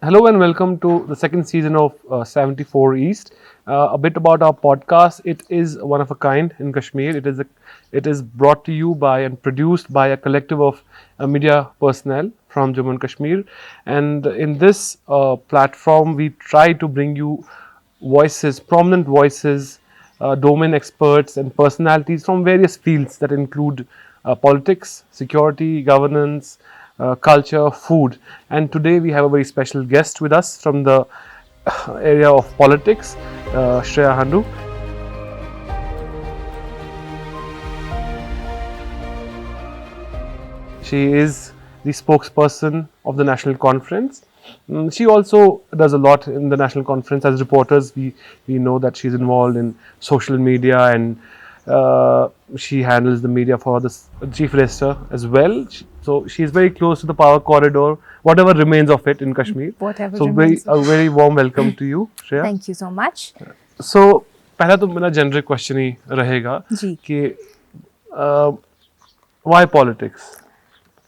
Hello and welcome to the second season of 74 East. A bit about our podcast. It is one of a kind in Kashmir. It is brought to you by and produced by a collective of media personnel from Jammu and Kashmir. And in this platform, we try to bring you voices, prominent voices, domain experts, and personalities from various fields that include politics, security, governance, culture, food. And today we have a very special guest with us from the area of politics, Shreya Handu. She is the spokesperson of the National Conference. She also does a lot in the National Conference. As reporters, we know that she's involved in social media and she handles the media for the chief minister as well. So she's very close to the power corridor, whatever remains of it in Kashmir. Whatever So remains. a very warm welcome to you, Shreya. Thank you so much. So पहला तो मेरा generic question ही रहेगा जी. कि why politics?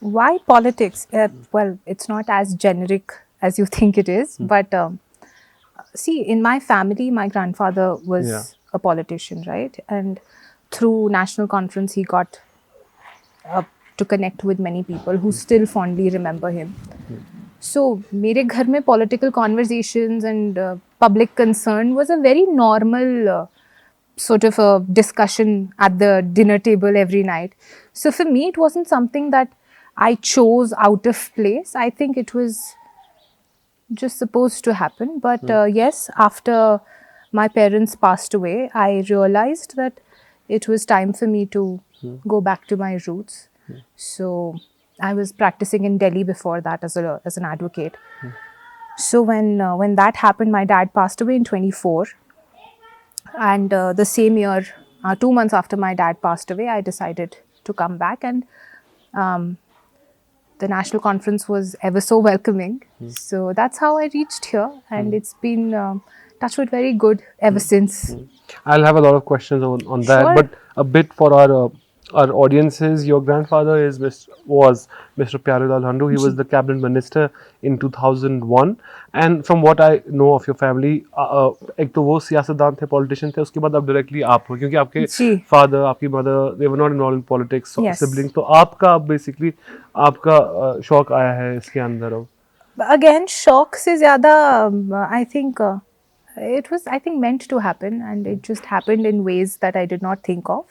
Why politics? Well, it's not as generic as you think it is, but see, in my family, my grandfather was Yeah. a politician, right? And through national conference, he got to connect with many people who still fondly remember him. So, मेरे घर में political conversations and public concern was a very normal sort of a discussion at the dinner table every night. So for me, it wasn't something that I chose out of place. I think it was just supposed to happen. But yes, after my parents passed away, I realized that it was time for me to go back to my roots. So I was practicing in Delhi before that as an advocate. So when that happened, my dad passed away in 24. And the same year, 2 months after my dad passed away, I decided to come back. And the national conference was ever so welcoming. So that's how I reached here. And it's been touchwood very good ever since. I'll have a lot of questions on that, Sure. but a bit for our audiences. Your grandfather was Mr. Pyarelal Handu. He was the cabinet minister in 2001, and from what I know of your family, एक तो वो सियासतदान थे, politician थे. उसके बाद अब directly आप हो, क्योंकि आपके जी. father, आपकी mother, they were not involved in politics, Yes. siblings. तो आपका basically आपका शौक आया है इसके अंदर अब. Again, shock se zyada, I think it was, meant to happen, and it just happened in ways that I did not think of.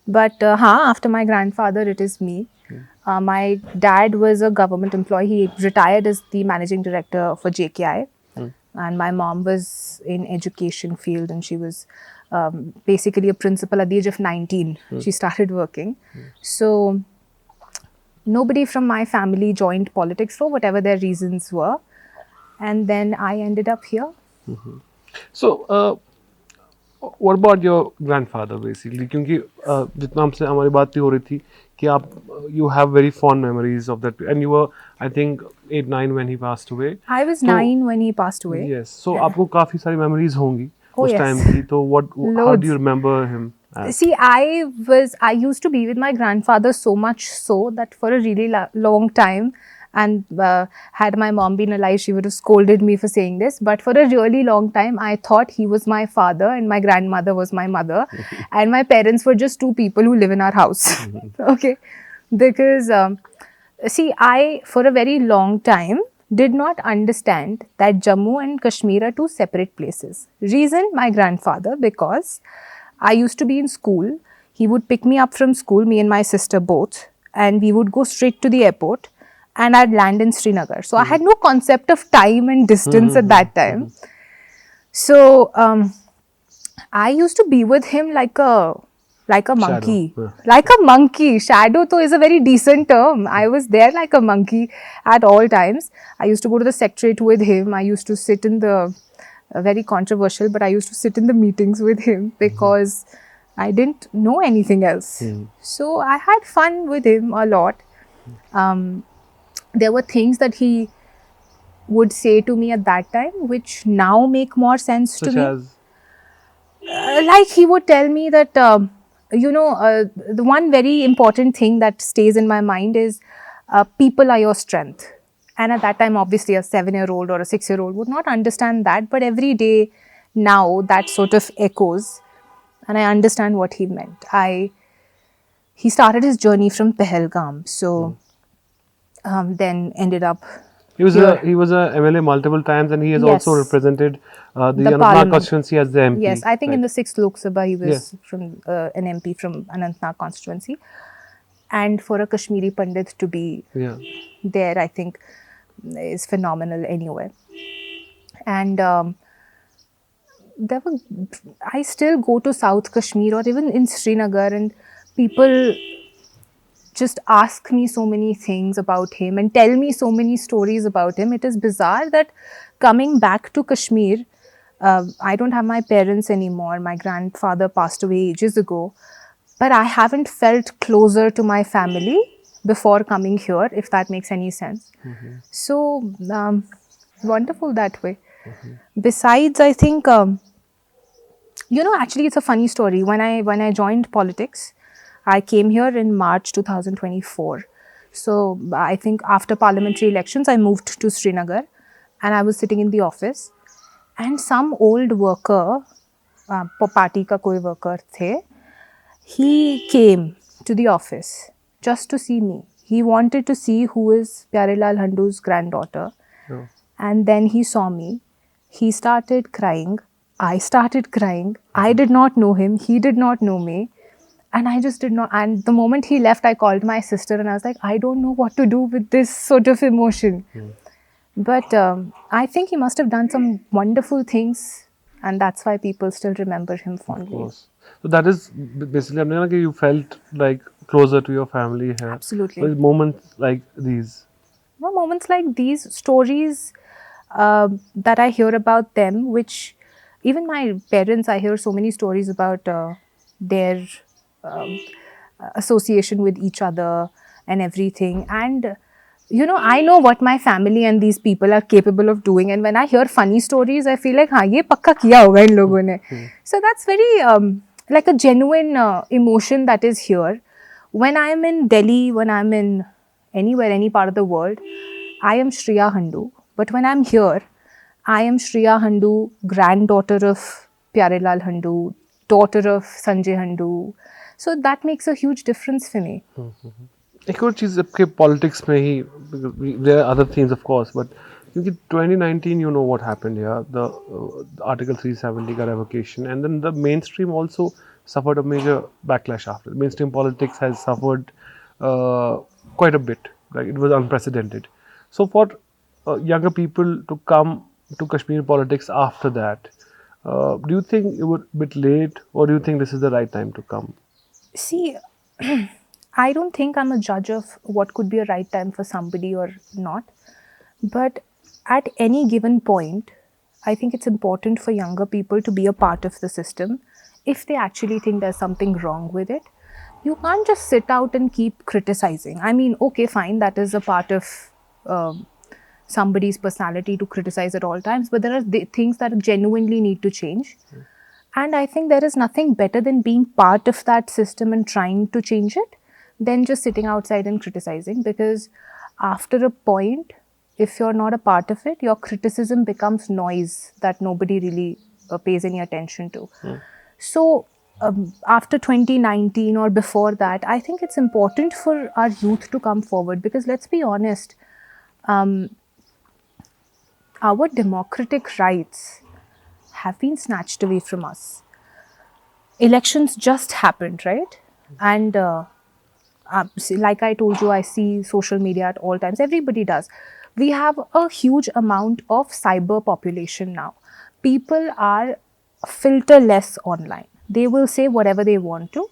But after my grandfather, it is me. My dad was a government employee. He retired as the managing director for JKI. And my mom was in education field, and she was basically a principal at the age of 19. She started working. So nobody from my family joined politics for whatever their reasons were. And then I ended up here. So, what about your grandfather basically? क्योंकि जितना हमसे हमारी बात भी हो रही थी कि आप you have very fond memories of that, and you were I think 8-9 when he passed away. I was So- 9 when he passed away. Yes. So आपको काफी सारी memories होंगी Oh, उस yes. time की. तो how Loads. do you remember him? See, I used to be with my grandfather so much so that for a really long time, and had my mom been alive, she would have scolded me for saying this, but for a really long time, I thought he was my father and my grandmother was my mother, and my parents were just two people who live in our house. Okay, because see, I for a very long time did not understand that Jammu and Kashmir are two separate places. Reason, my grandfather, because I used to be in school. He would pick me up from school, me and my sister both, and we would go straight to the airport, and I'd land in Srinagar. So I had no concept of time and distance at that time. So I used to be with him like a monkey. Yeah. Like a monkey. Shadow to is a very decent term. I was there like a monkey at all times. I used to go to the secretariat with him. I used to sit in the very controversial, but I used to sit in the meetings with him because I didn't know anything else. So I had fun with him a lot. There were things that he would say to me at that time which now make more sense to Such me. as Like he would tell me that the one very important thing that stays in my mind is people are your strength. And at that time, obviously, a 7-year-old or a 6-year-old would not understand that. But every day now, that sort of echoes, and I understand what he meant. He started his journey from Pahalgam, so then ended up He was here. a MLA multiple times, and he has also Yes. represented the The Anantnag parliament. constituency as the MP. Yes, I think in right? the 6th Lok Sabha, he was Yeah. from an MP from Anantnag constituency. And for a Kashmiri Pandit to be Yeah. there, I think, is phenomenal anyway. And I still go to South Kashmir or even in Srinagar, and people just ask me so many things about him and tell me so many stories about him. It is bizarre that coming back to Kashmir, I don't have my parents anymore. My grandfather passed away ages ago, but I haven't felt closer to my family before coming here, if that makes any sense. So wonderful that way. Besides, I think actually, it's a funny story. When I joined politics, I came here in March 2024. So I think after parliamentary elections, I moved to Srinagar, and I was sitting in the office, and some old worker, party ka koi worker the, he came to the office just to see me. He wanted to see who is Pyarelal Handu's granddaughter. Yeah. And then he saw me. He started crying. I started crying. I did not know him. He did not know me. And I just did not. And the moment he left, I called my sister and I was like, I don't know what to do with this sort of emotion. But I think he must have done some wonderful things. And that's why people still remember him Of fondly. course. So that is basically, I mean, like you felt like closer to your family here. Absolutely. With moments like these. Moments like these, stories that I hear about them, which even my parents, I hear so many stories about their um, association with each other and everything. And I know what my family and these people are capable of doing. And when I hear funny stories, I feel like, हाँ ये पक्का किया होगा इन लोगों ने. So that's very like a genuine emotion that is here. When I am in Delhi, when I'm in anywhere, any part of the world, I am Shriya Handu. But when I'm here, I am Shriya Handu, granddaughter of Pyarelal Handu, daughter of Sanjay Handu. So that makes a huge difference for me. एक और चीज़ आपके politics में ही there are other things of course but क्योंकि 2019 you know what happened here the article 370 का revocation and then the mainstream also suffered a major backlash after mainstream politics has suffered quite a bit like it was unprecedented so for younger people to come to Kashmir politics after that do you think it was a bit late or do you think this is the right time to come? See, I don't think I'm a judge of what could be a right time for somebody or not. But at any given point, I think it's important for younger people to be a part of the system if they actually think there's something wrong with it. You can't just sit out and keep criticizing. I mean, okay, fine, that is a part of somebody's personality to criticize at all times, but there are things that genuinely need to change. And I think there is nothing better than being part of that system and trying to change it than just sitting outside and criticizing. Because after a point, if you're not a part of it, your criticism becomes noise that nobody really pays any attention to. So after 2019 or before that, I think it's important for our youth to come forward because let's be honest, our democratic rights have been snatched away from us. Elections just happened, right? And like I told you, I see social media at all times. Everybody does. We have a huge amount of cyber population now. People are filterless online. They will say whatever they want to,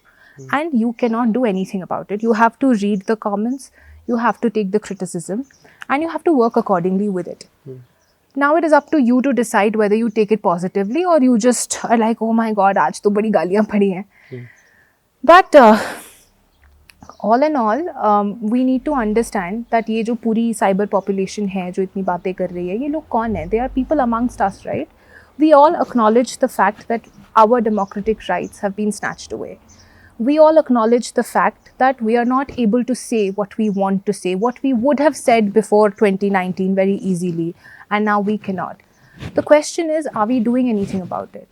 and you cannot do anything about it. You have to read the comments, you have to take the criticism, and you have to work accordingly with it. Now it is up to you to decide whether you take it positively or you just are like, oh my god, आज तो बड़ी गालियाँ पड़ी हैं. But all in all, we need to understand that ये जो पूरी cyber population है जो इतनी बातें कर रही है, ये लोग कौन है? They are people amongst us, right? We all acknowledge the fact that our democratic rights have been snatched away. we all acknowledge the fact that we are not able to say what we want to say, what we would have said before 2019 very easily, and now we cannot. The question is, are we doing anything about it?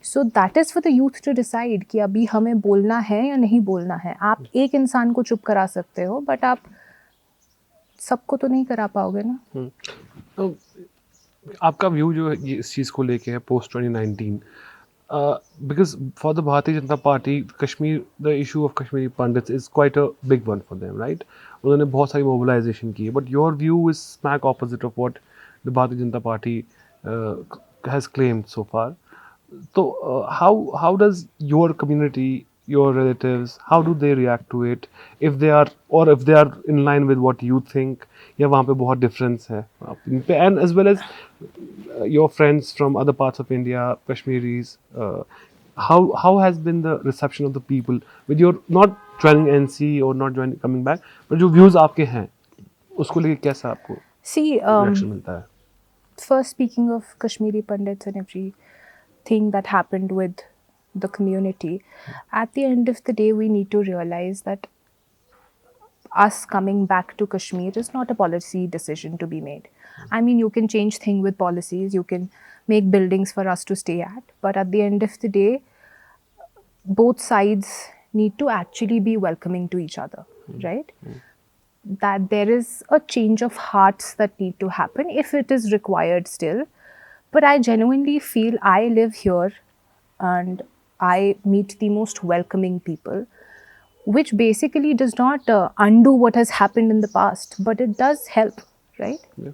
So that is for the youth to decide कि अभी हमें बोलना है या नहीं बोलना है. आप एक इंसान को चुप करा सकते हो, but आप सबको तो नहीं करा पाओगे ना. तो आपका व्यू जो है ये इस चीज़ को लेके है post 2019, because for the Bharatiya Janata Party, Kashmir, the issue of Kashmiri Pandits is quite a big one for them, right? उन्होंने बहुत सारी mobilization की है, but your view is smack opposite of what the Bharatiya Janata Party has claimed so far. So how does your community, your relatives, how do they react to it, if they are in line with what you think, या वहाँ पे बहुत difference है इन पे, and as well as your friends from other parts of India, Kashmiris, how has been the reception of the people with your not joining NC or not joining coming back, but जो views आपके हैं उसको लेके कैसा आपको See, reaction मिलता है? first, speaking of Kashmiri Pandits and everything that happened with the community, at the end of the day, we need to realize that us coming back to Kashmir is not a policy decision to be made. I mean, you can change things with policies, you can make buildings for us to stay at, but at the end of the day, both sides need to actually be welcoming to each other, right? That there is a change of hearts that need to happen if it is required still. But I genuinely feel I live here and I meet the most welcoming people, which basically does not undo what has happened in the past, but it does help, right? Yeah.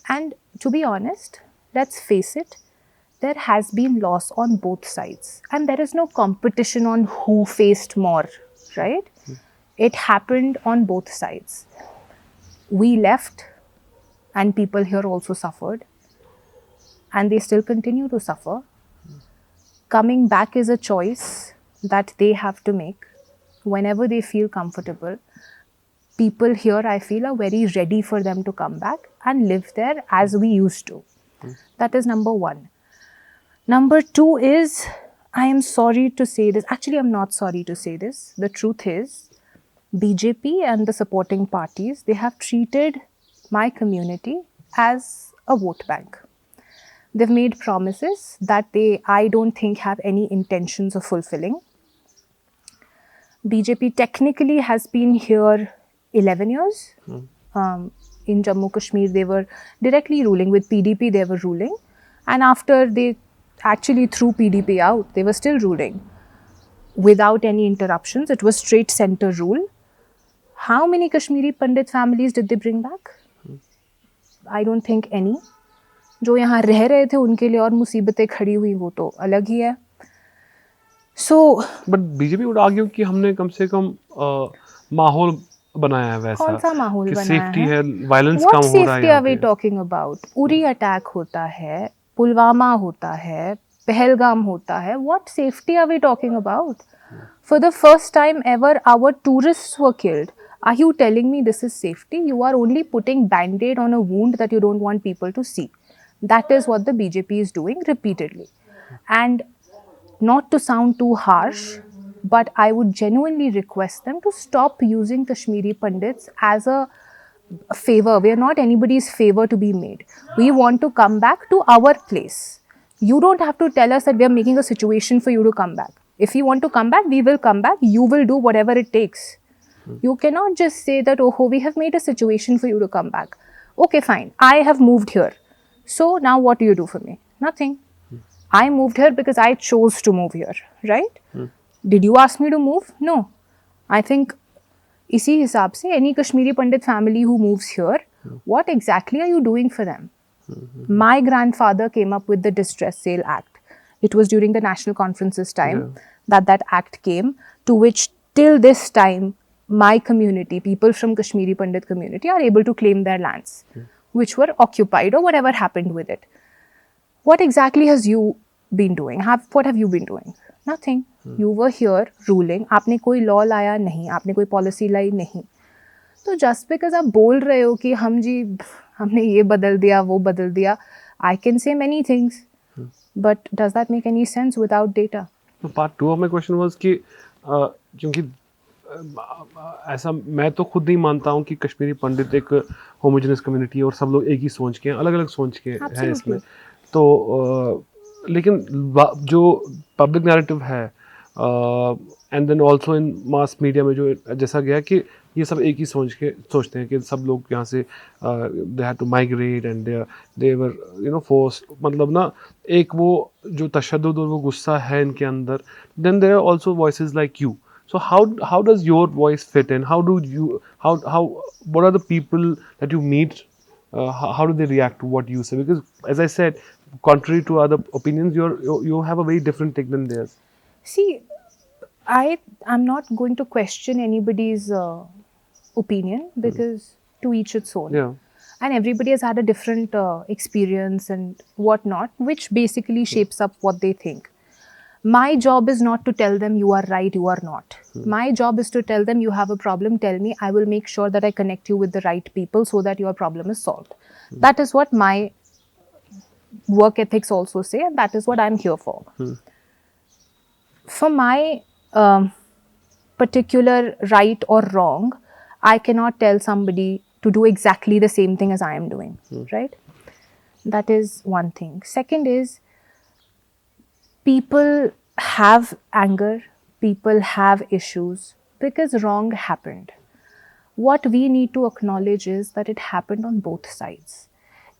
And to be honest, let's face it, there has been loss on both sides, and there is no competition on who faced more, right? It happened on both sides. We left, and people here also suffered, and they still continue to suffer. Coming back is a choice that they have to make whenever they feel comfortable. People here, I feel, are very ready for them to come back and live there as we used to. That is number one. Number two is, I am sorry to say this. Actually, I'm not sorry to say this. The truth is, BJP and the supporting parties, they have treated my community as a vote bank. They've made promises that I don't think, have any intentions of fulfilling. BJP technically has been here 11 years. In Jammu Kashmir, they were directly ruling. With PDP, they were ruling. And after they actually threw PDP out, they were still ruling without any interruptions. It was straight center rule. How many Kashmiri Pandit families did they bring back? I don't think any. जो यहाँ रह रहे थे उनके लिए और मुसीबतें खड़ी हुई वो तो अलग ही है. So, but BJP would argue कि हमने कम से कम माहौल बनाया है वैसा. कौन सा माहौल कि बनाया सेफ्टी है? है, वायलेंस What कम हो रहा है safety यहाँ are we पे. talking about? उरी अटैक होता है, पुलवामा होता है, पहलगाम होता है. What safety are we talking about? For the first time ever, our tourists were killed. Are you telling me this is safety? You are only putting band-aid on a wound that you don't want people to see. That is what the BJP is doing repeatedly. And not to sound too harsh, but I would genuinely request them to stop using Kashmiri Pandits as a favor. We are not anybody's favor to be made. We want to come back to our place. You don't have to tell us that we are making a situation for you to come back. If you want to come back, we will come back. You will do whatever it takes. You cannot just say that, oh, we have made a situation for you to come back. Okay, fine. I have moved here. So now what do you do for me? Nothing. I moved here because I chose to move here, right? Did you ask me to move? No. I think इसी हिसाब से any Kashmiri Pandit family who moves here, what exactly are you doing for them? My grandfather came up with the Distress Sale Act. It was during the national conference's time that act came, to which till this time my community, people from Kashmiri Pandit community, are able to claim their lands, which were occupied or whatever happened with it. What exactly has you been doing? What have you been doing? Nothing. You were here ruling. आपने कोई law लाया नहीं, आपने कोई policy लाई नहीं. तो just because आप बोल रहे हो कि हमने ये बदल दिया, वो बदल दिया, I can say many things, but does that make any sense without data? So part 2 of my question was कि क्योंकि ऐसा मैं तो खुद नहीं मानता हूँ कि कश्मीरी पंडित एक होमोजेनस कम्युनिटी है और सब लोग एक ही सोच के हैं, अलग अलग सोच के हैं इसमें। तो लेकिन जो पब्लिक नैरेटिव है and then also in mass media में जो जैसा गया कि ये सब एक ही सोचते हैं कि सब लोग यहाँ से they had to migrate and they were you know force, मतलब ना एक वो जो तशद्दुद और वो गुस्सा है इनके अंदर। Then there are also voices like you. So how does your voice fit in? How do you how what are the people that you meet? How do they react to what you say? Because as I said, contrary to other opinions, you have a very different take than theirs. See, I'm not going to question anybody's opinion because to each its own. Yeah. And everybody has had a different experience and whatnot, which basically shapes up what they think. My job is not to tell them you are right, you are not. My job is to tell them you have a problem, tell me. I will make sure that I connect you with the right people so that your problem is solved. That is what my work ethics also say, and that is what I'm here for. For my particular right or wrong, I cannot tell somebody to do exactly the same thing as I am doing, right? That is one thing. Second is, people have anger, people have issues because wrong happened. What we need to acknowledge is that it happened on both sides.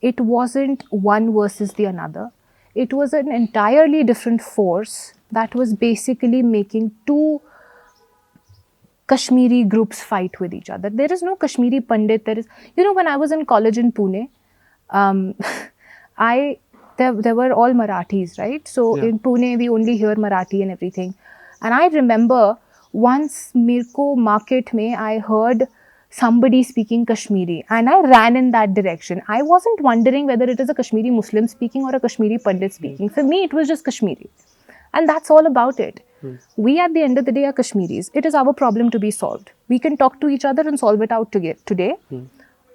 It wasn't one versus the another. It was an entirely different force that was basically making two Kashmiri groups fight with each other. There is no Kashmiri Pandit. There is, when I was in college in Pune, there were all Marathis, right? So in Pune, we only hear Marathi and everything. And I remember once Mirko market mein, I heard somebody speaking Kashmiri and I ran in that direction. I wasn't wondering whether it is a Kashmiri Muslim speaking or a Kashmiri Pandit speaking. For me, it was just Kashmiri. And that's all about it. We at the end of the day are Kashmiris. It is our problem to be solved. We can talk to each other and solve it out today.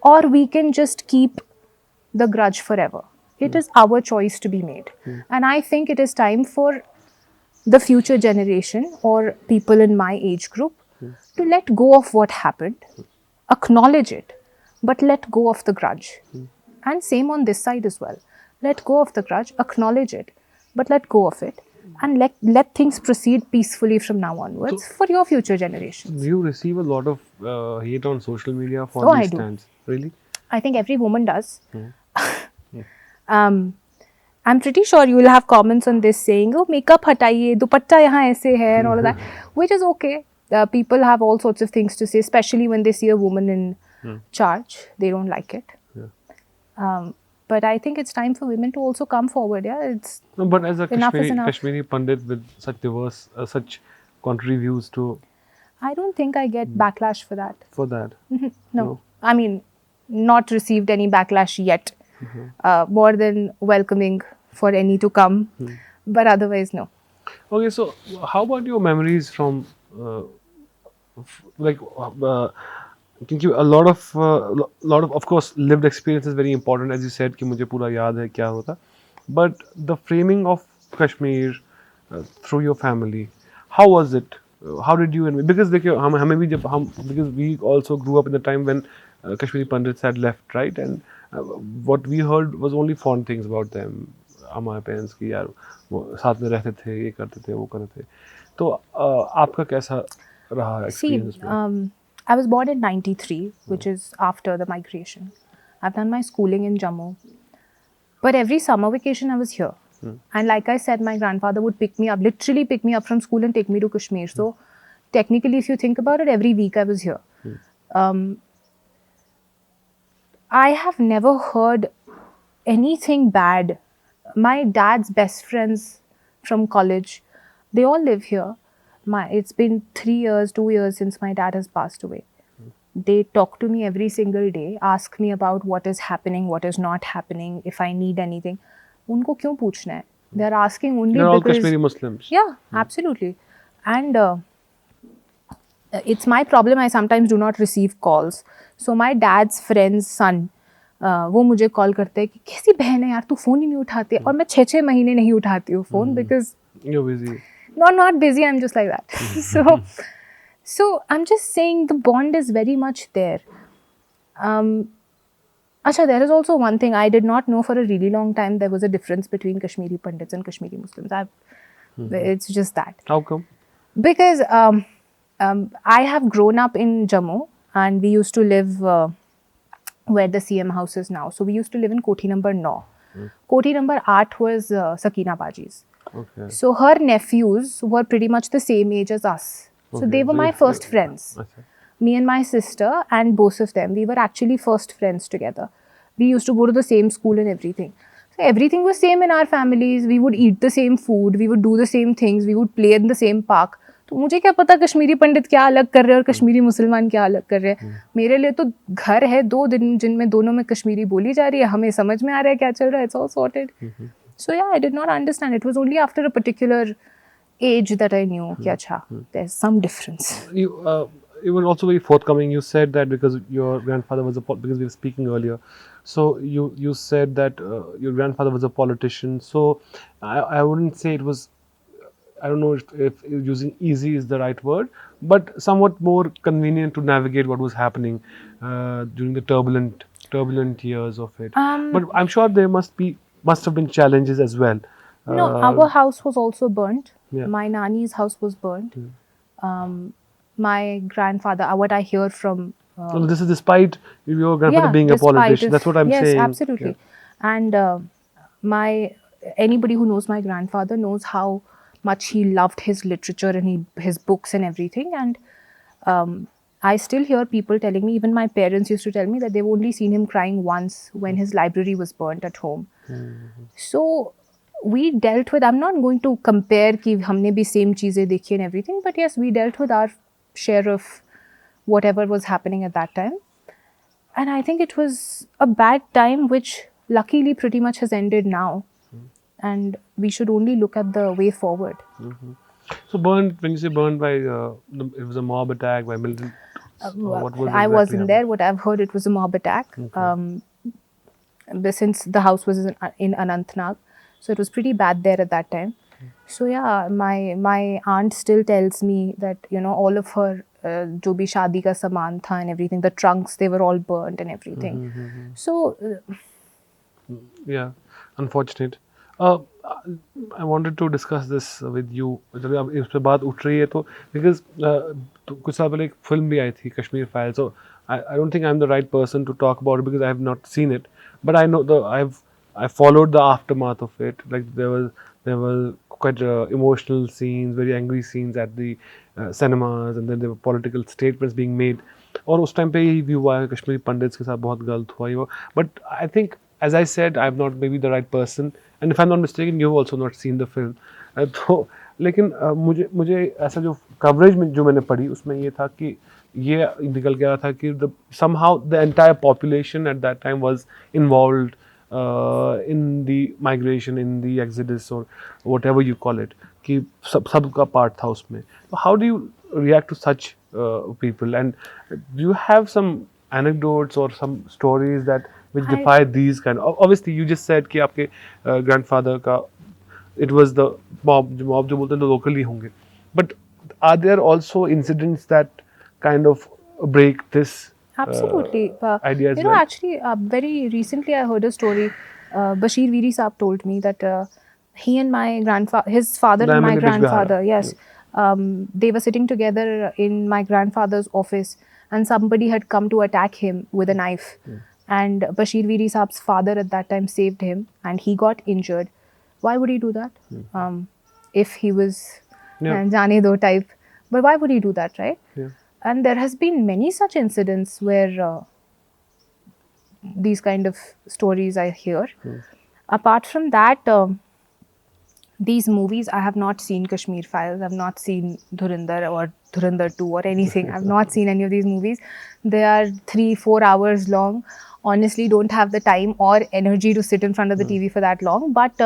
Or we can just keep the grudge forever. It is our choice to be made. And I think it is time for the future generation or people in my age group to let go of what happened, acknowledge it, but let go of the grudge. And same on this side as well. Let go of the grudge, acknowledge it, but let go of it. And let things proceed peacefully from now onwards for your future generations. Do you receive a lot of hate on social media for I these do. stands? Really? I think every woman does. I'm pretty sure you will have comments on this saying, oh, makeup hataiye, dupatta yahan aise hai, and all of that, which is okay. People have all sorts of things to say, especially when they see a woman in charge. They don't like it. But I think it's time for women to also come forward. Yeah, it's No, but as a enough is enough. Kashmiri Pandit with such diverse, such contrary views to I don't think I get backlash for that. for that. No. I mean, not received any backlash yet. More than welcoming for any to come. But otherwise, no. Okay, so how about your memories from क्योंकि a lot of course lived experience is very important, as you said कि मुझे पूरा याद है क्या होता, but the framing of Kashmir through your family, how was it? How did you because देखिए हमें भी जब हम because we also grew up in the time when Kashmiri Pandits had left, right? And what we heard was only fond things about them. हमारे parents की यार वो साथ में रहते थे, ये करते थे, वो करते थे. तो आपका कैसा रहा experience? I was born in 93, which is after the migration. I've done my schooling in Jammu. But every summer vacation I was here. And like I said, my grandfather would literally pick me up from school and take me to Kashmir. So technically, if you think about it, every week I was here. I have never heard anything bad. My dad's best friends from college, they all live here. It's been 2 years since my dad has passed away. They talk to me every single day, ask me about what is happening, what is not happening, if I need anything. उनको क्यों पूछना है? They are asking only They're all because Kashmiri Muslims. Yeah, absolutely. And it's my problem. I sometimes do not receive calls. So my dad's friend's son, वो मुझे call करते हैं कि कैसी बहन है यार, तू फ़ोन ही नहीं उठाती. और मैं 6 महीने नहीं उठाती हूँ phone because You're busy. No, not busy. I'm just like that. So I'm just saying the bond is very much there. Acha, there is also one thing I did not know for a really long time. There was a difference between Kashmiri Pandits and Kashmiri Muslims. It's just that. How come? Because I have grown up in Jammu and we used to live where the CM house is now. So we used to live in Koti number 9. Koti number 8 was Sakina Baji's. Okay. So her nephews were pretty much the same age as us. So Okay. they were So my if- first friends. Acha. Me and my sister and both of them, we were actually first friends together. We used to go to the same school and everything. So everything was same in our families. We would eat the same food. We would do the same things. We would play in the same park. तो मुझे क्या पता कश्मीरी पंडित क्या अलग कर रहे हैं और कश्मीरी मुसलमान क्या अलग कर रहे हैं. मेरे लिए तो घर है 2 दिन जिनमें दोनों में कश्मीरी बोली जा रही है. हमें समझ में आ रहा है क्या चल रहा है. It's all sorted. So yeah, I did not understand. It was only after a particular age that I knew कि अच्छा, there's some difference. You were also very forthcoming. You said that because your grandfather was because we were speaking earlier. So you said that your grandfather was a politician. So I wouldn't say it was. I don't know if using easy is the right word, but somewhat more convenient to navigate what was happening during the turbulent years of it. But I'm sure there must have been challenges as well. No, our house was also burnt. Yeah. My nanny's house was burnt. My grandfather, what I hear from So this is despite your grandfather being a despite politician. if- That's what I'm yes, saying. absolutely. And anybody who knows my grandfather knows how much he loved his literature and his books and everything. And I still hear people telling me, even my parents used to tell me that they've only seen him crying once when his library was burnt at home. So we dealt with, I'm not going to compare कि हमने भी same चीज़ें देखी and everything, but yes, we dealt with our share of whatever was happening at that time. And I think it was a bad time, which luckily pretty much has ended now. And we should only look at the way forward. So burned, when you say burned by, it was a mob attack by militant. What was I exactly wasn't happening? there. What I've heard, it was a mob attack. Since the house was in Anantnag, so it was pretty bad there at that time. So yeah, my aunt still tells me that all of her जो भी शादी का सामान था and everything, the trunks, they were all burnt and everything. So Yeah, unfortunate. I wanted to discuss this with you. जब अब इस पे बात उठ रही है तो because तो कुछ साल पहले एक फिल्म भी आई थी Kashmir files. So I don't think I'm the right person to talk about it because I have not seen it. But I know I followed the aftermath of it. Like there were quite emotional scenes, very angry scenes at the cinemas, and then there were political statements being made. और उस time पे ही भी हुआ है Kashmiri pandits के साथ बहुत गलत हुआ ये वो. But I think, as I said, I'm not maybe the right person, and if I'm not mistaken, you've also not seen the film. तो लेकिन मुझे ऐसा जो कवरेज में जो मैंने पढ़ी उसमें ये था कि ये निकल गया था कि somehow the entire population at that time was involved in the migration, in the exodus, or whatever you call it, कि सबका पार्ट था उसमें. So how do you react to such people, and do you have some anecdotes or some stories that which defy these kind of, obviously you just said कि आपके grandfather का it was the mob जो बोलते हैं तो locally होंगे, but are there also incidents that kind of break this absolutely. idea as You know, well? actually, very recently I heard a story. Bashir Viri Saab told me that he and my grandfather, his father and my Diamond Bridge grandfather, Bihar. yes, they were sitting together in my grandfather's office, and somebody had come to attack him with a knife. And Bashir Viri Saab's father at that time saved him, and he got injured. Why would he do that? If he was Jane Do type, but why would he do that, right? Yeah. And there has been many such incidents where these kind of stories I hear. Apart from that, these movies, I have not seen Kashmir Files, I've not seen Dhurandhar or Dhurandhar 2 or anything. I've not seen any of these movies. They are 3-4 hours long. Honestly, don't have the time or energy to sit in front of the TV for that long. But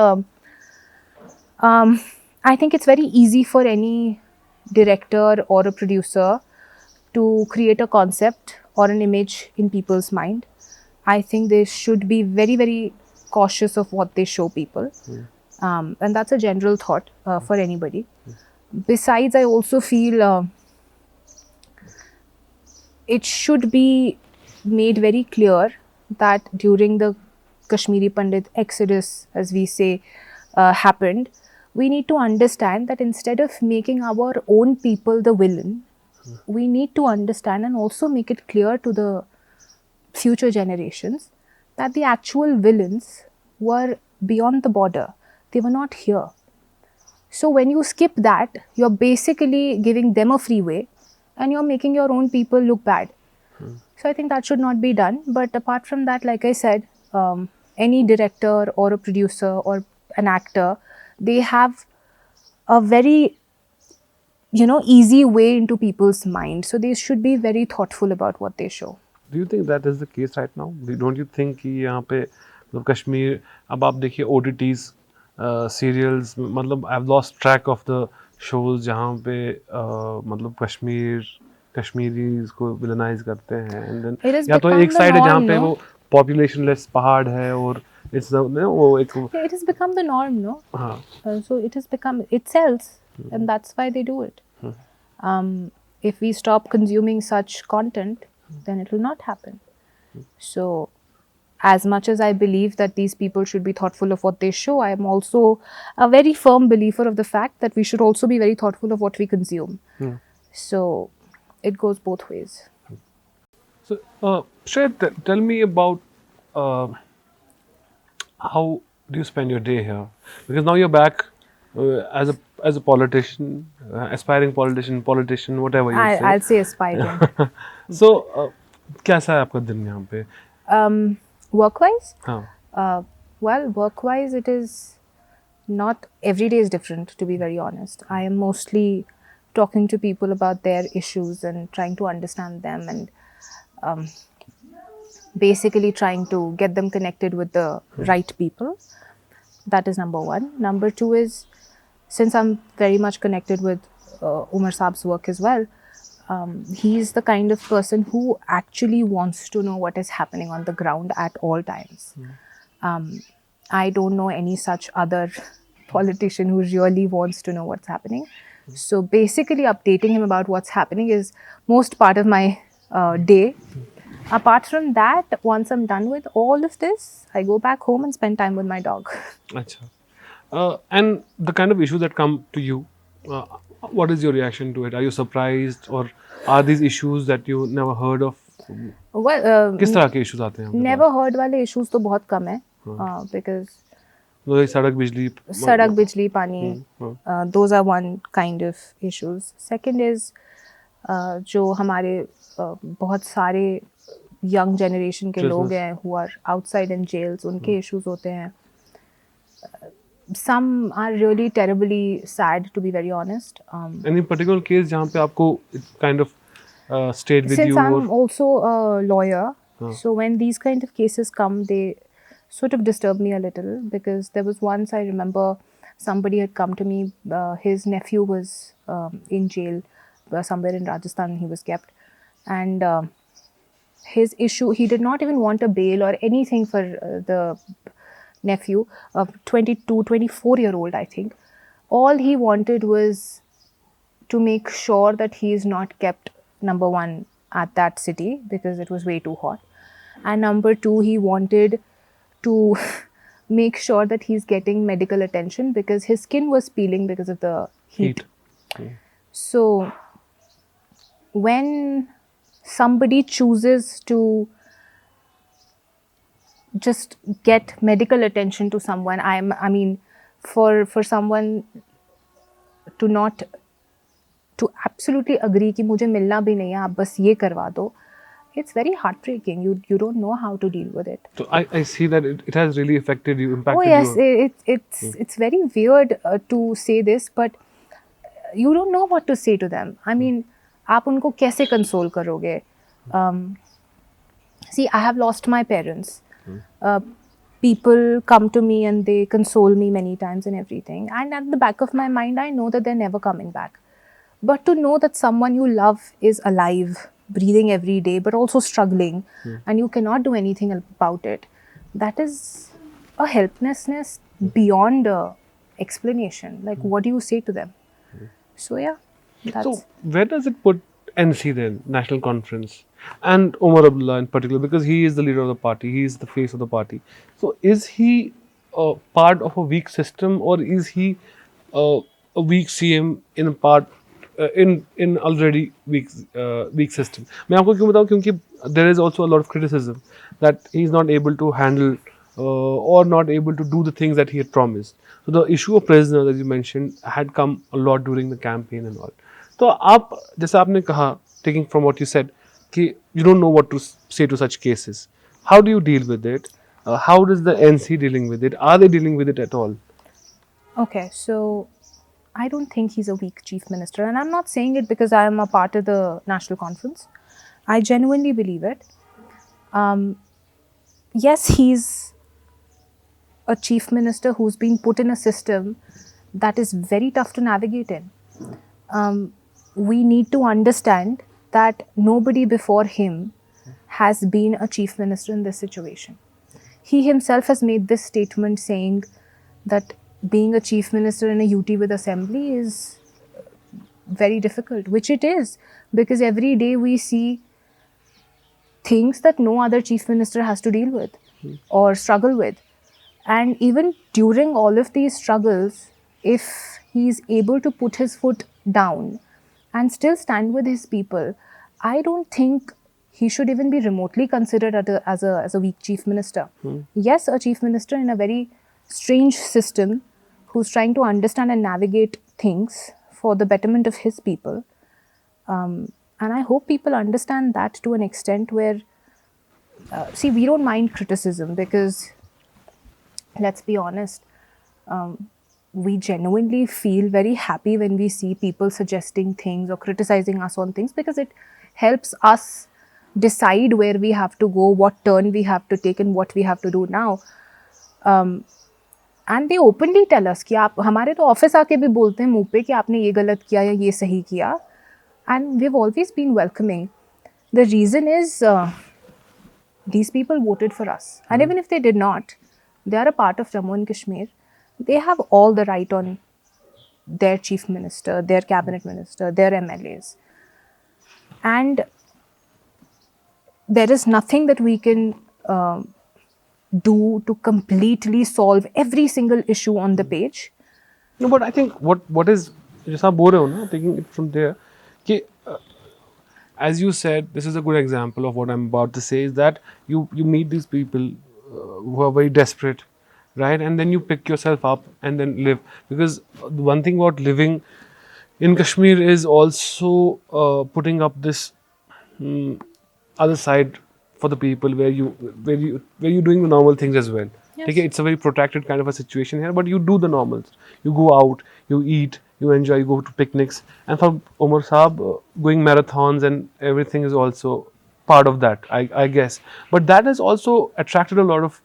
I think it's very easy for any director or a producer to create a concept or an image in people's mind. I think they should be very, very cautious of what they show people. And that's a general thought for anybody. besides, I also feel it should be made very clear that during the Kashmiri Pandit exodus, as we say, happened, we need to understand that instead of making our own people the villain, we need to understand and also make it clear to the future generations that the actual villains were beyond the border. They were not here. So when you skip that, you're basically giving them a freeway and you're making your own people look bad. So I think that should not be done. But apart from that, like I said, any director or a producer or an actor, they have a very easy way into people's mind. So they should be very thoughtful about what they show. Do you think that is the case right now? Don't you think कि यहाँ पे मतलब कश्मीर अब आप देखिए OTTs serials मतलब I've lost track of the shows जहाँ पे मतलब कश्मीरीज को विलनाइज करते हैं and then It has या तो become एक the साइड है जहाँ norm, पे no? वो population less पहाड़ है और it's वो एक Yeah, it has become the norm, no? हाँ So it has become, it sells, and that's why they do it. If we stop consuming such content, then it will not happen. So, as much as I believe that these people should be thoughtful of what they show, I am also a very firm believer of the fact that we should also be very thoughtful of what we consume. So, it goes both ways. So, Shreya, tell me about how do you spend your day here? Because now you're back as a politician, aspiring politician, whatever you say. I'll say aspiring. So, कैसा है आपका दिन यहाँ पे? Work-wise? हाँ. Well, work-wise, it is not every day is different, to be very honest. I am mostly talking to people about their issues and trying to understand them and basically trying to get them connected with the right people. That is number one. Number two is, since I'm very much connected with Umar Saab's work as well, he's the kind of person who actually wants to know what is happening on the ground at all times. I don't know any such other politician who really wants to know what's happening. So basically updating him about what's happening is most part of my day. Apart from that, once I'm done with all of this, I go back home and spend time with my dog. अच्छा. And the kind of issues that come to you, what is your reaction to it? Are you surprised or are these issues that you never heard of? Well, किस तरह के issues आते हैं आपके never heard वाले issues तो बहुत कम है because पास? सड़क बिजली सड़क बिजली पानी, those are one kind of issues. Second is जो हमारे बहुत सारे young generation के लोग हैं who are outside in jails, उनके issues होते हैं. Some are really terribly sad, to be very honest. Any particular case जहाँ पे आपको it kind of stayed with Since you? I'm or also a lawyer, so when these kind of cases come, they sort of disturb me a little because there was once I remember somebody had come to me, his nephew was in jail somewhere in Rajasthan, he was kept, and his issue, he did not even want a bail or anything for the nephew, 24-year-old I think. All he wanted was to make sure that he is not kept, number one, at that city because it was way too hot, and number two, he wanted to make sure that he's getting medical attention because his skin was peeling because of the heat. So when somebody chooses to just get medical attention to someone, I mean, for someone to not to absolutely agree कि मुझे मिलना भी नहीं है, आप बस ये करवा दो, it's very heartbreaking. You don't know how to deal with it. So I see that it has really affected you, impacted Oh yes, you. it's very weird to say this, but you don't know what to say to them. I mean, आप उनको कैसे console करोगे? See, I have lost my parents. People come to me and they console me many times and everything. And at the back of my mind, I know that they're never coming back. But to know that someone you love is alive, breathing every day, but also struggling, and you cannot do anything about it, that is a helplessness beyond explanation. Like, what do you say to them? So yeah, that's So where does it put NC then, National Conference, and Omar Abdullah in particular, because he is the leader of the party, he is the face of the party. So is he part of a weak system, or is he a weak CM in a part in already weak system? मैं आपको क्यों बताऊँ, क्योंकि there is also a lot of criticism that he is not able to handle or not able to do the things that he had promised. So the issue of prisoners, as you mentioned, had come a lot during the campaign and all. तो आप जैसे आपने कहा, taking from what you said, कि you don't know what to say to such cases. How do you deal with it? How is the NC dealing with it? Are they dealing with it at all? okay. So I don't think he's a weak chief minister, and I'm not saying it because I am a part of the national conference. I genuinely believe it. Yes, he's a chief minister who's been put in a system that is very tough to navigate in. We need to understand that nobody before him has been a chief minister in this situation. He himself has made this statement saying that being a chief minister in a UT with assembly is very difficult, which it is, because every day we see things that no other chief minister has to deal with or struggle with. And even during all of these struggles, if he's able to put his foot down and still stand with his people, I don't think he should even be remotely considered as a weak chief minister. Yes, a chief minister in a very strange system who's trying to understand and navigate things for the betterment of his people. And I hope people understand that to an extent where, see, we don't mind criticism because, let's be honest, we genuinely feel very happy when we see people suggesting things or criticizing us on things, because it helps us decide where we have to go, what turn we have to take, and what we have to do now. And they openly tell us कि आप हमारे तो office आके भी बोलते हैं मुंह पे कि आपने ये गलत किया या ये सही किया, and we've always been welcoming. The reason is these people voted for us, and even if they did not, they are a part of Jammu and Kashmir. They have all the right on their chief minister, their cabinet minister, their MLAs, and there is nothing that we can do to completely solve every single issue on the page. No, but I think what is, जैसा आप बोल रहे हो ना, taking it from there, कि as you said, this is a good example of what I'm about to say, is that you meet these people who are very desperate, right? And then you pick yourself up and then live. Because the one thing about living in Kashmir is also putting up this other side for the people where you're doing the normal things as well. Yes. Okay, it's a very protracted kind of a situation here, but you do the normals. You go out, you eat, you enjoy, you go to picnics. And for Omar Saab, going marathons and everything is also part of that, I guess. But that has also attracted a lot of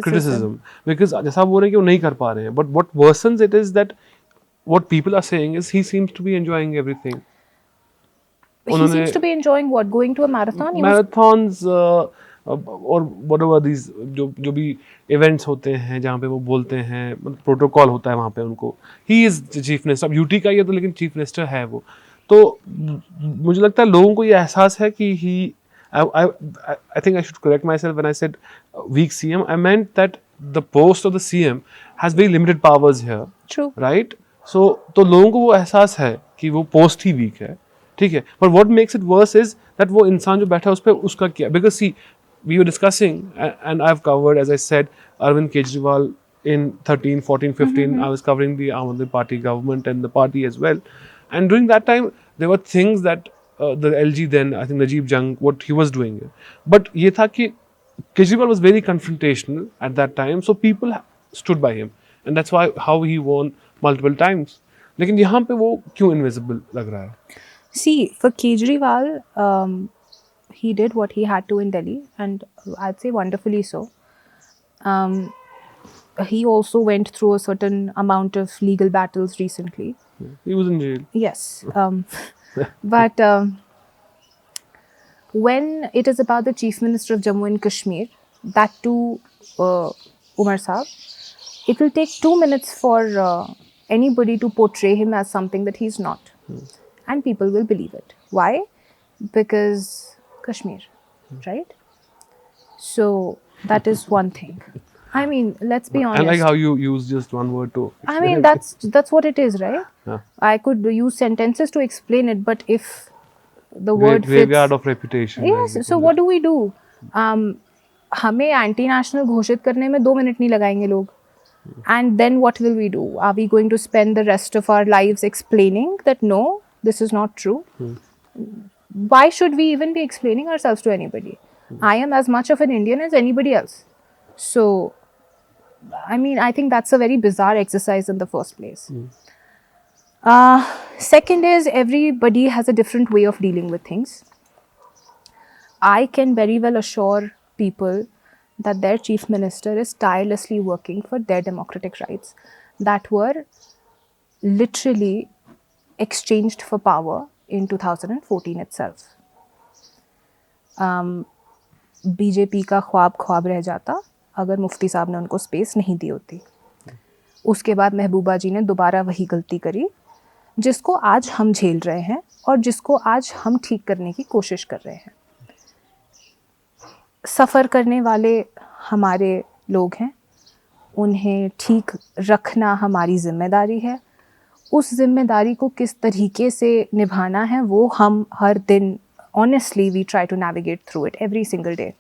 criticism. Because जैसा आप बोल रहे हैं कि वो नहीं कर पा रहे हैं, but what worsens it is that what people are saying is he seems to be enjoying everything. He seems to be enjoying what? Going to a marathon? He was Marathons और whatever these जो भी events होते हैं जहाँ पे वो बोलते हैं, प्रोटोकॉल होता है वहाँ पे उनको. He is the chief minister. अब यूटी का ही है तो लेकिन chief minister है वो. तो मुझे लगता है लोगों को ये एहसास है कि I think I should correct myself when I said weak CM. I meant that the post of the CM has very limited powers here. true. Right? So तो लोगों को वो एहसास है कि वो पोस्ट ही वीक है, ठीक है. But what makes it worse is that वो इंसान जो बैठा है उस पर उसका क्या, because see, we were discussing and I've covered, as I said, Arvind Kejriwal in 13, 14, 15. I was covering the Aam Aadmi Party government and the party as well. And during that time, there were things that the LG then, I think Najib Jung, what he was doing. But ये था कि Kejriwal was very confrontational at that time, so people stood by him. And that's why how he won multiple times. लेकिन यहाँ पे वो क्यों invisible लग रहा है? See, for Kejriwal, he did what he had to in Delhi, and I'd say wonderfully so. He also went through a certain amount of legal battles recently. He was in jail. Yes. But when it is about the Chief Minister of Jammu and Kashmir, that too Umar Saab, it will take 2 minutes for anybody to portray him as something that he's not. And people will believe it. Why? Because Kashmir, right? So that is one thing. I mean, let's be I honest. like how you use just one word to. I mean, that's what it is, right? Yeah. I could use sentences to explain it, but if the word fits, Graveyard of reputation. yes. So what do we do? हमें anti national घोषित करने में 2 minute नहीं लगाएंगे लोग. And then what will we do? Are we going to spend the rest of our lives explaining that no, this is not true? Why should we even be explaining ourselves to anybody? I am as much of an Indian as anybody else. So, I mean, I think that's a very bizarre exercise in the first place. Second is, everybody has a different way of dealing with things. I can very well assure people that their chief minister is tirelessly working for their democratic rights that were literally exchanged for power in 2014 itself. BJP का ख्वाब रह जाता अगर मुफ्ती साहब ने उनको space नहीं दी होती. उसके बाद महबूबा जी ने दोबारा वही गलती करी जिसको आज हम झेल रहे हैं और जिसको आज हम ठीक करने की कोशिश कर रहे हैं. सफ़र करने वाले हमारे लोग हैं, उन्हें ठीक रखना हमारी ज़िम्मेदारी है. उस ज़िम्मेदारी को किस तरीके से निभाना है वो हम हर दिन honestly we try to navigate through it every single day.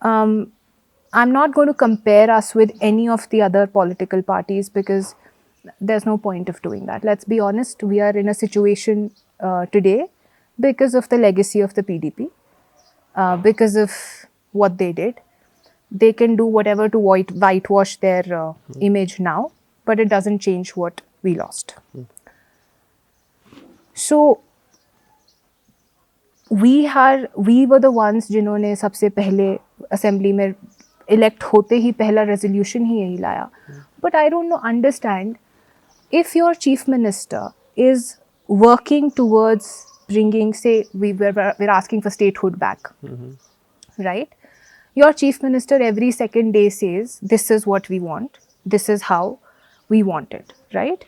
I'm not going to compare us with any of the other political parties because there's no point of doing that. Let's be honest, we are in a situation today because of the legacy of the PDP, because of what they did. They can do whatever to whitewash their image now, but it doesn't change what we lost. So we were the ones जिन्होंने सबसे पहले assembly में elect होते ही पहला resolution ही यही लाया. But I don't understand if your chief minister is working towards bringing, say, we're asking for statehood back, right? Your chief minister every second day says, this is what we want, this is how we want it, right?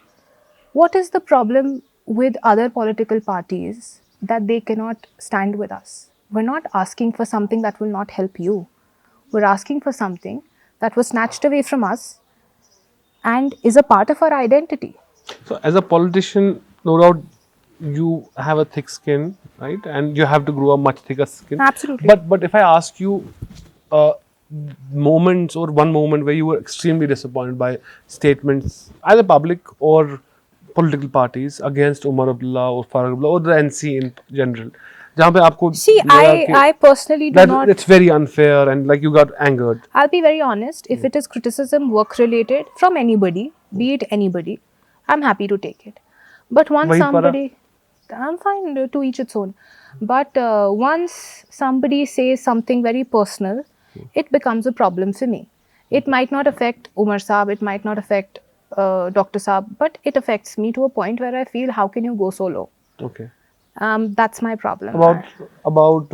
What is the problem with other political parties that they cannot stand with us? We're not asking for something that will not help you. We're asking for something that was snatched away from us and is a part of our identity. So, as a politician, no doubt you have a thick skin, right? And you have to grow a much thicker skin. Absolutely. But if I ask you moments or one moment where you were extremely disappointed by statements, either public or political parties against Umar Abdullah or Farooq Abdullah or the NC in general, जहाँ पे आपको See, I personally do not. It's very unfair and like you got angered. I'll be very honest. If it is criticism work related from anybody, be it anybody, I'm happy to take it. But once वही somebody, I'm fine, to each its own. But once somebody says something very personal, it becomes a problem for me. It might not affect Umar Saab, it might not affect Dr. Saab, but it affects me to a point where I feel, how can you go so low? Okay. That's my problem. About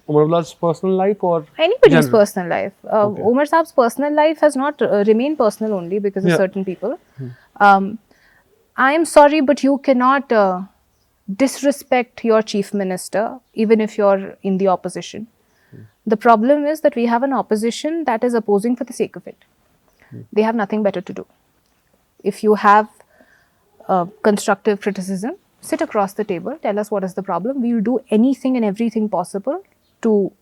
Umar Abdullah's personal life or anybody's general? personal life. Umar Saab's personal life has not remained personal only because of certain people. I am sorry, but you cannot disrespect your chief minister even if you're in the opposition. The problem is that we have an opposition that is opposing for the sake of it. They have nothing better to do. If you have constructive criticism, sit across the table, tell us what is the problem. We will do anything and everything possible to,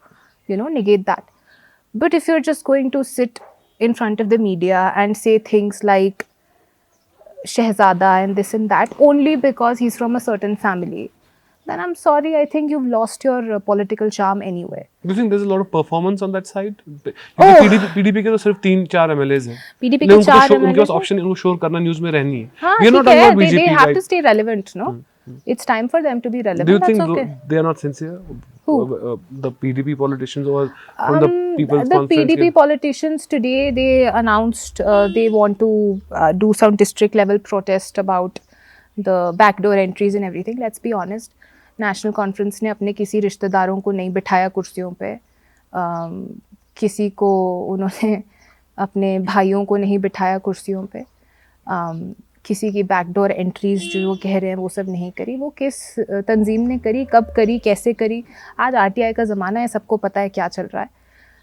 negate that. But if you're just going to sit in front of the media and say things like Shehzada and this and that only because he's from a certain family, then I'm sorry, I think you've lost your political charm anyway. Do you think there's a lot of performance on that side? PDP के तो सिर्फ 3-4 MLAs हैं. PDP के 4 MLAs उनके पास option इनको शोर करना news में रहनी है. हाँ, We are not ठीक है. talking about BJP. They have right? to stay relevant, no? It's time for them to be relevant. Do you That's think okay. they are not sincere? Who? The PDP politicians or from the People's The Conference? PDP politicians today, they announced they want to do some district level protest about the backdoor entries and everything. Let's be honest, National Conference ने अपने किसी रिश्तेदारों को नहीं बिठाया कुर्सियों पे, किसी को उन्होंने अपने भाइयों को नहीं बिठाया कुर्सियों पे. किसी की बैकडोर एंट्रीज जो वो कह रहे हैं वो सब नहीं करी. वो किस तंजीम ने करी, कब करी, कैसे करी. आज RTI का ज़माना है, सबको पता है क्या चल रहा है.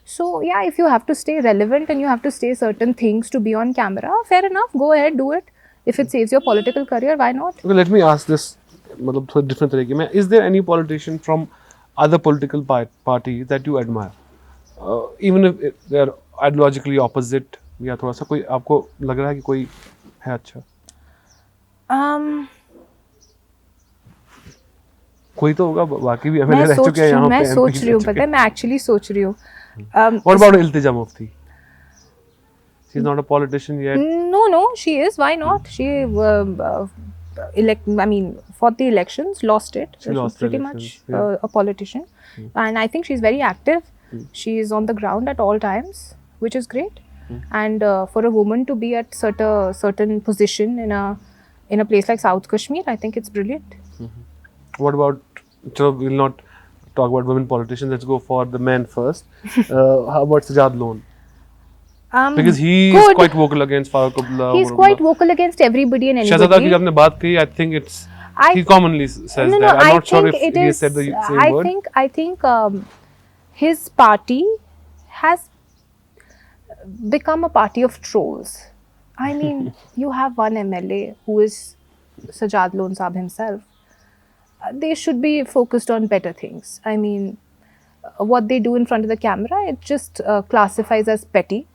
So yeah, if you have to stay relevant and you have to say certain things to be on camera, fair enough, go ahead, do it. If it saves your political career, why not? Okay, let me ask this मतलब थोड़ा different तरीके में. Is there any politician from other political party that you admire? Even if they are ideologically opposite या थोड़ा सा कोई आपको लग रहा है कि कोई है अच्छा? कोई तो होगा, बाकी भी हमें रह चुके हैं यहाँ पे. मैं सोच रही हूँ, पता है, मैं एक्चुअली सोच रही हूँ. What about Iltija Mufti? She's not a politician yet. No, she is. Why not? She fought the elections, lost it. She lost pretty elections, much yeah. a politician, and I think she's very active. She is on the ground at all times, which is great. And for a woman to be at certain position in a place like South Kashmir, I think it's brilliant. What about? So we'll not talk about women politicians. Let's go for the men first. How about Sajad Lone? Because he is Good. quite vocal against Farooq Abdullah. He's quite vocal against everybody and Shahzada की anybody. आपने बात की, I think it's he commonly says No, that. I'm I not sure if think it he is. said the same word. I think his party has become a party of trolls. I mean, you have one MLA who is Sajad Lone Saab himself. They should be focused on better things. I mean, what they do in front of the camera, it just classifies as petty.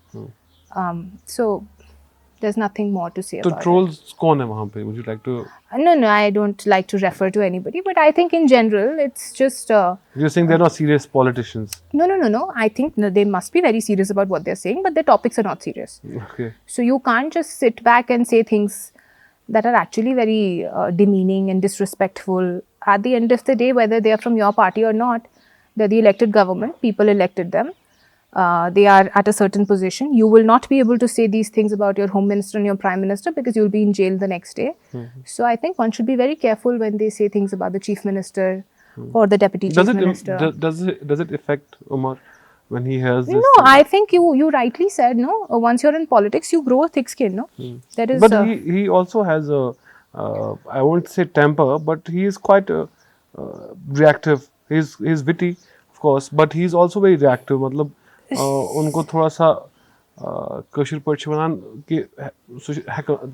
So there's nothing more to say तो about trolls कौन है वहाँ पे? Would you like to? it. No, I don't like to refer to anybody, but I think in general, it's just. You're saying they're not serious politicians. No. I think they must be very serious about what they're saying, but their topics are not serious. Okay. So you can't just sit back and say things that are actually very demeaning and disrespectful. At the end of the day, whether they are from your party or not, they're the elected government. People elected them. They are at a certain position. You will not be able to say these things about your home minister and your prime minister because you'll be in jail the next day. So I think one should be very careful when they say things about the chief minister or the deputy chief minister. Does it affect Umar when he hears this? No, I think you rightly said, no. Once you're in politics, you grow a thick skin, no. That is. But he also has a I won't say temper, but he is quite reactive. He's witty, of course, but he's also very reactive. मतलब उनको थोड़ा सा कश्मीर पर बनान कि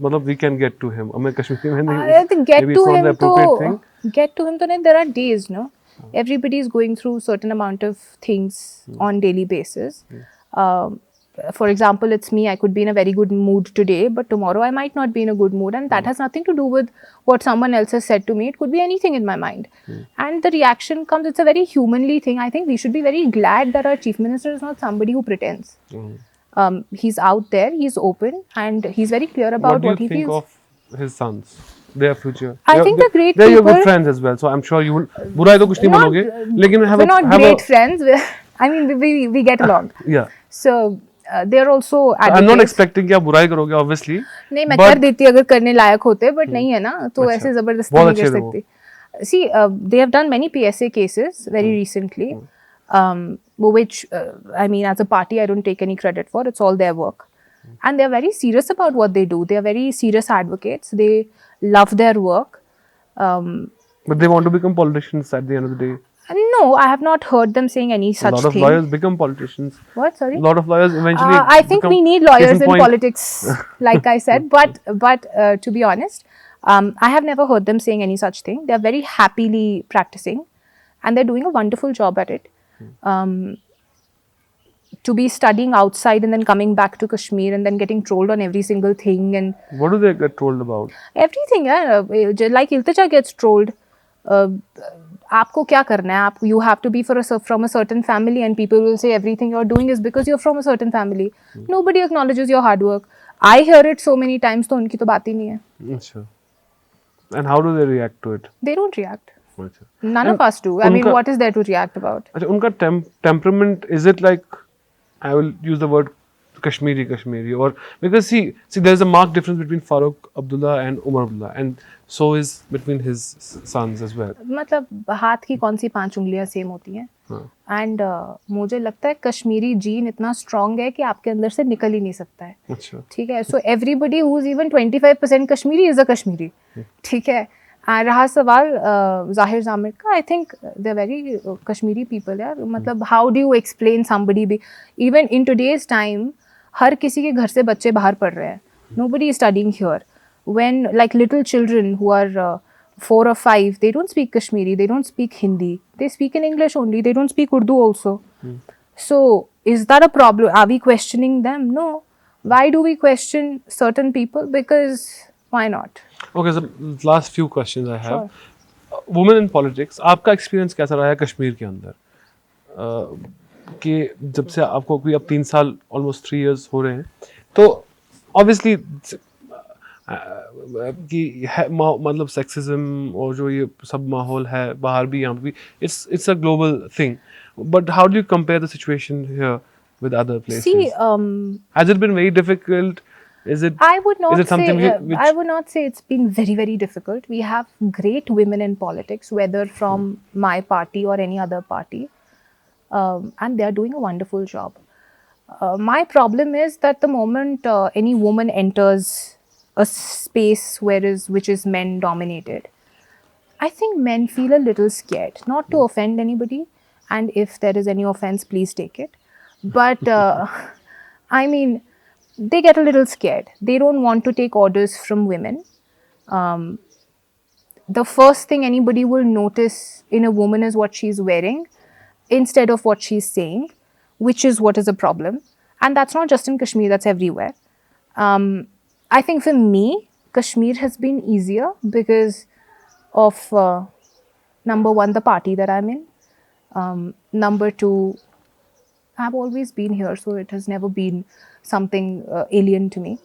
मतलब we can get to him. हमें कश्मीरी में नहीं. I think get maybe to it's not him the appropriate thing. तो नहीं. There are days, no. Everybody is going through certain amount of things on daily basis. For example, it's me. I could be in a very good mood today, but tomorrow I might not be in a good mood, and that has nothing to do with what someone else has said to me. It could be anything in my mind, and the reaction comes. It's a very humanly thing. I think we should be very glad that our chief minister is not somebody who pretends. He's out there. He's open, and he's very clear about what he think feels. of his sons, their future? I think they're great They're your good people. friends as well, so I'm sure you will. बुराई तो कुछ नहीं बोलोगे, लेकिन we're not great friends. I mean, we get along. Yeah. So they're also advocates. I'm not expecting कि आप बुराई करोगे, obviously. नहीं, मैं कर देती अगर करने लायक होते, but नहीं है ना, तो ऐसे जबरदस्ती नहीं कर सकती. See, they have done many PSA cases very recently, which I mean, as a party, I don't take any credit for. It's all their work, and they are very serious about what they do. They are very serious advocates. They love their work. But they want to become politicians at the end of the day. No, I have not heard them saying any such thing. A lot of lawyers become politicians. What? Sorry? A lot of lawyers eventually. I think we need lawyers in politics, like I said. But to be honest, I have never heard them saying any such thing. They are very happily practicing, and they're doing a wonderful job at it. To be studying outside and then coming back to Kashmir and then getting trolled on every single thing, and what do they get trolled about? Everything, yeah. Like Iltija gets trolled. आपको क्या करना है? आप you have to be from a certain family, and people will say everything you're doing is because you're from a certain family. Nobody acknowledges your hard work. I hear it so many times, तो उनकी तो बात ही नहीं है. अच्छा. And how do they react to it? They don't react. अच्छा. None of us do. I mean, what is there to react about? अच्छा, उनका temperament, is it like, I will use the word Kashmiri, or because see, there's a marked difference between Farooq Abdullah and Umar Abdullah, and so is between his sons as well. मतलब हाथ की कौन सी 5 उंगलियां same होती हैं. हाँ. And मुझे लगता है कश्मीरी जीन इतना स्ट्रांग है कि आपके अंदर से निकल ही नहीं सकता है. अच्छा. ठीक है. So everybody who is even 25% Kashmiri is a Kashmiri. ठीक है. रहा सवाल जाहिर जामिर का, I think they very Kashmiri people यार. मतलब how do you explain somebody be even in today's time हर किसी के घर से बच्चे बाहर पढ़ रहे हैं. Nobody is studying here. When like little children who are 4 or 5, they don't speak Kashmiri, they don't speak Hindi, they speak in English only, they don't speak Urdu also. So is that a problem? Are we questioning them? No. Why do we question certain people? Because why not? Okay, so last few questions I have. Sure. Women in politics, आपका experience कैसा रहा है कश्मीर के अंदर? कि जब से आपको कोई अब 3 साल ऑलमोस्ट 3 years हो रहे हैं, तो ऑब्वियसली कि मतलब सेक्सिज्म और जो ये सब माहौल है बाहर भी यहाँ भी, it's a global thing, but how do you compare the situation here with other places? See, has it been very difficult? Is it? I would not is it something say. which I would not say it's been very, very difficult. We have great women in politics, whether from my party or any other party, and they are doing a wonderful job. My problem is that the moment any woman enters a space which is men dominated, I think men feel a little scared. Not to offend anybody, and if there is any offense, please take it. But I mean, they get a little scared. They don't want to take orders from women. The first thing anybody will notice in a woman is what she's wearing instead of what she's saying, which is what is a problem. And that's not just in Kashmir, that's everywhere. I think for me, Kashmir has been easier because of number one, the party that I'm in. Number two, I've always been here, so it has never been something alien to me.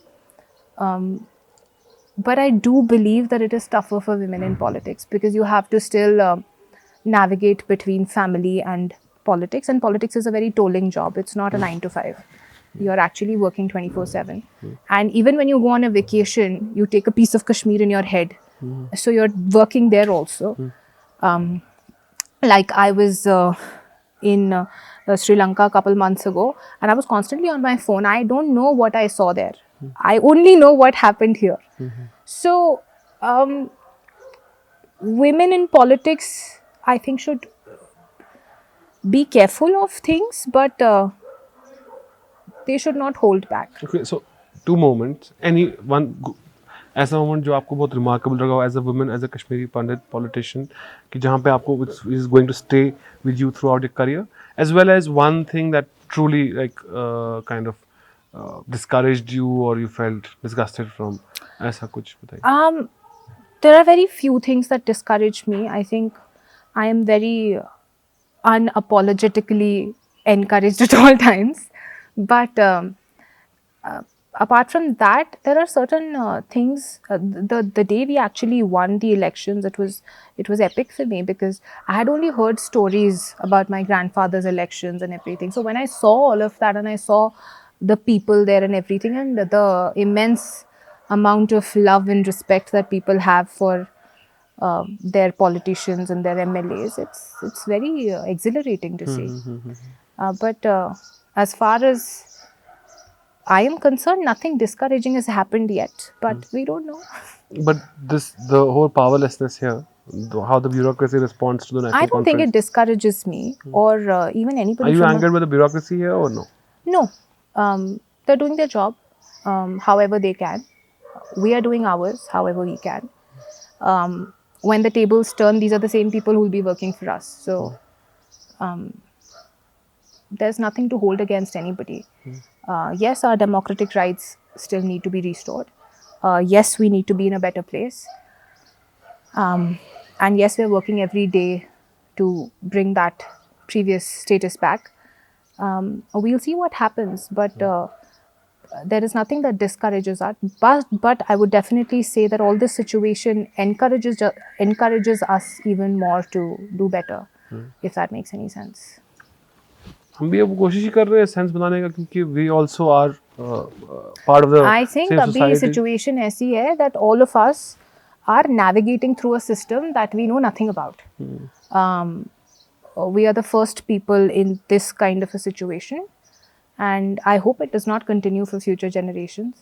But I do believe that it is tougher for women in politics because you have to still navigate between family and politics. And politics is a very tolling job. It's not a 9 to 5. You're actually working 24/7. And even when you go on a vacation, you take a piece of Kashmir in your head. So you're working there also. Like I was in Sri Lanka a couple months ago, and I was constantly on my phone. I don't know what I saw there. I only know what happened here. So women in politics, I think, should be careful of things, but they should not hold back. Okay, so 2 moments. Any one ऐसा moment जो आपको बहुत remarkable लगा as a woman, as a Kashmiri Pandit politician, कि जहाँ पे आपको is going to stay with you throughout your career, as well as one thing that truly like kind of discouraged you or you felt disgusted from? ऐसा कुछ बताइए. There are very few things that discourage me. I think I am very unapologetically encouraged at all times. But apart from that, there are certain things. The day we actually won the elections, it was epic for me because I had only heard stories about my grandfather's elections and everything. So when I saw all of that and I saw the people there and everything, and the immense amount of love and respect that people have for their politicians and their MLAs, it's very exhilarating to see. But as far as I am concerned, nothing discouraging has happened yet, but we don't know. But the whole powerlessness here, how the bureaucracy responds to the national I don't think it conference. discourages me or even anybody. Are you from angered with the bureaucracy here or no? No. They're doing their job however they can. We are doing ours however we can. When the tables turn, these are the same people who will be working for us. So there's nothing to hold against anybody. Yes, our democratic rights still need to be restored. Yes, we need to be in a better place. And yes, we're working every day to bring that previous status back. We'll see what happens, but there is nothing that discourages us. But I would definitely say that all this situation encourages us even more to do better, if that makes any sense. हम भी अब कोशिश ही कर रहे हैं sense बनाने का, क्योंकि we also are part of the I think अभी situation ऐसी है that all of us are navigating through a system that we know nothing about. We are the first people in this kind of a situation, and I hope it does not continue for future generations.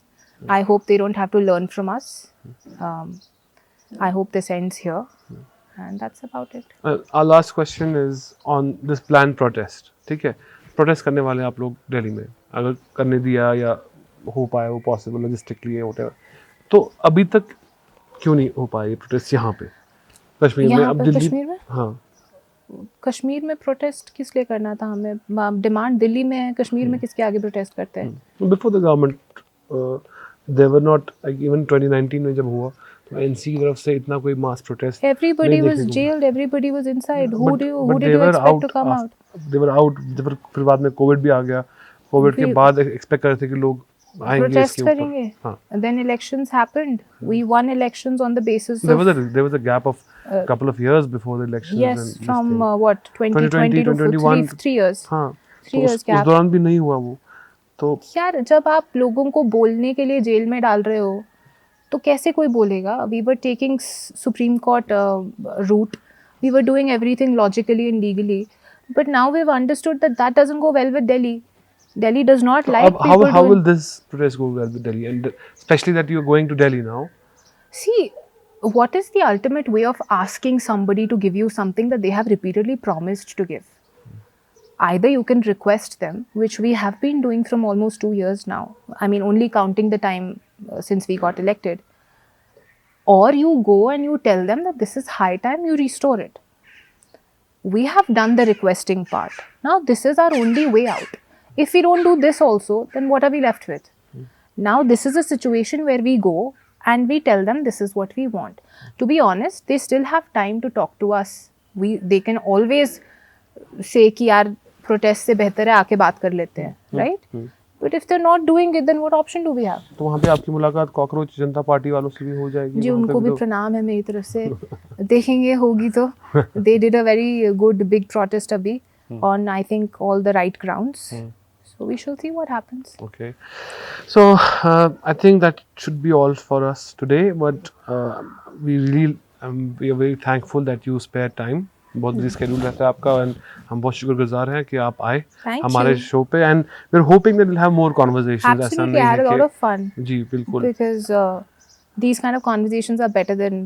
I hope they don't have to learn from us. I hope this ends here, and that's about it. Our last question is on this planned protest. ठीक है, protest करने वाले आप लोग दिल्ली में, अगर करने दिया या हो पाया वो पॉसिबल लॉजिस्टिकली व्हाटएवर, तो अभी तक क्यों नहीं हो पाया ये प्रोटेस्ट यहाँ पे कश्मीर में? यहाँ अब पर दिल्ली, कश्मीर में? हाँ, कश्मीर में प्रोटेस्ट किस लिए करना था हमें? डिमांड दिल्ली में है, कश्मीर में किसके आगे प्रोटेस्ट करते हैं? Before the government they were not, even 2019 में जब हुआ तो एनसी की तरफ से इतना कोई मास protest Everybody was jailed, everybody was inside. Who did you expect to come out? They were out, फिर बाद में कोविड भी आ गया, कोविड के बाद एक्सपेक्ट कर रहे थे कि लोग आएंगे Protest इसके ऊपर। करेंगे. हाँ, And then elections happened. We won elections on the basis there of was a gap of couple of years before the elections. yes, and this from thing. what 2020 to 2021 three years. हाँ, 3 तो years उस gap. दौरान भी नहीं हुआ वो, तो यार जब आप लोगों को बोलने के लिए जेल में डाल रहे हो तो कैसे कोई बोलेगा? We were taking Supreme Court route. We were doing everything logically and legally. But now we've understood that that doesn't go well with Delhi. Delhi does not like people how doing... will this protest go well with Delhi, and especially that you're going to Delhi now? See, what is the ultimate way of asking somebody to give you something that they have repeatedly promised to give? Either you can request them, which we have been doing from almost 2 years now. I mean, only counting the time since we got elected. Or you go and you tell them that this is high time you restore it. We have done the requesting part. Now, this is our only way out. If we don't do this also, then what are we left with? Now, this is a situation where we go and we tell them this is what we want. To be honest, they still have time to talk to us. They can always say कि यार protest से बेहतर है आके बात कर लेते हैं, right? But if they're not doing it, then what option do we have? तो वहाँ पे आपकी मुलाकात कॉकरोच जनता पार्टी वालों से भी हो जाएगी? जी, वहाँ पे उनको भी तो- प्रणाम है मेरी तरफ से. देखेंगे होगी तो. They did a very good big protest अभी on I think all the right grounds. So we shall see what happens. Okay, so I think that should be all for us today. But we are very thankful that you spare time. बहुत busy schedule रहता है आपका, and हम बहुत शुक्रगुजार हैं कि आप आए Thank हमारे you. शो पे, and we are hoping that will have more conversations. ऐसा Absolutely, नहीं I had a है lot कि of fun जी बिल्कुल because these kind of conversations are better than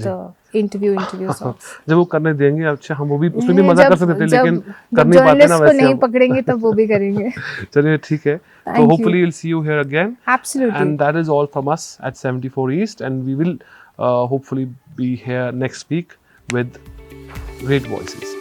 the interview sorts. जब वो करने देंगे, अच्छा हम वो भी उसमें भी मजा कर सकते थे, लेकिन जब कर नहीं पाते ना journalists को वैसे नहीं हम। पकड़ेंगे तब वो भी करेंगे. चलिए ठीक है, तो Thank you. hopefully we'll see you here again. Absolutely. And that is all from us at 74 East, and we will hopefully be here next week with great voices.